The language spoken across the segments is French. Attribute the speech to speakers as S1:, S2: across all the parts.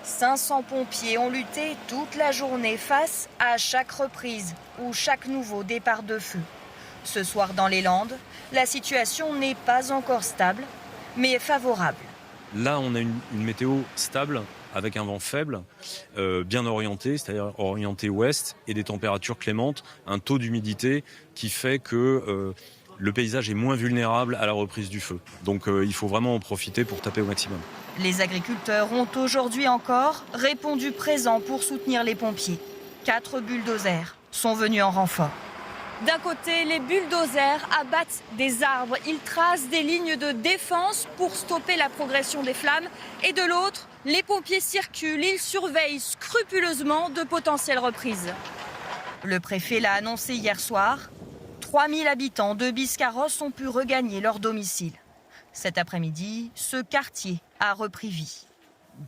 S1: 500 pompiers ont lutté toute la journée face à chaque reprise ou chaque nouveau départ de feu. Ce soir dans les Landes, la situation n'est pas encore stable, mais favorable.
S2: Là, on a une météo stable, avec un vent faible, bien orienté, c'est-à-dire orienté ouest, et des températures clémentes, un taux d'humidité qui fait que le paysage est moins vulnérable à la reprise du feu. Donc il faut vraiment en profiter pour taper au maximum.
S1: Les agriculteurs ont aujourd'hui encore répondu présent pour soutenir les pompiers. 4 bulldozers sont venus en renfort. D'un côté, les bulldozers abattent des arbres. Ils tracent des lignes de défense pour stopper la progression des flammes. Et de l'autre, les pompiers circulent. Ils surveillent scrupuleusement de potentielles reprises. Le préfet l'a annoncé hier soir. 3000 habitants de Biscarrosse ont pu regagner leur domicile. Cet après-midi, ce quartier a repris vie.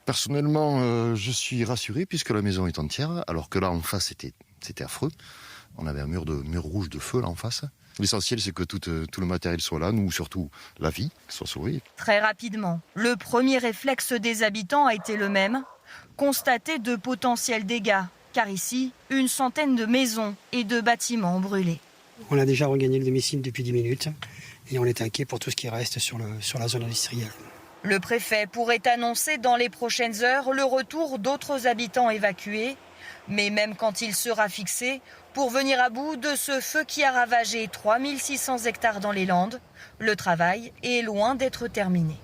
S3: Personnellement, je suis rassuré puisque la maison est entière, alors que là en face c'était affreux. On avait un mur rouge de feu là en face. L'essentiel c'est que tout le matériel soit là, nous surtout la vie soit sauvée.
S1: Très rapidement, le premier réflexe des habitants a été le même, constater de potentiels dégâts, car ici, une centaine de maisons et de bâtiments ont brûlé.
S4: On a déjà regagné le domicile depuis 10 minutes et on est inquiet pour tout ce qui reste sur la zone industrielle.
S1: Le préfet pourrait annoncer dans les prochaines heures le retour d'autres habitants évacués. Mais même quand il sera fixé, pour venir à bout de ce feu qui a ravagé 3600 hectares dans les Landes, le travail est loin d'être terminé.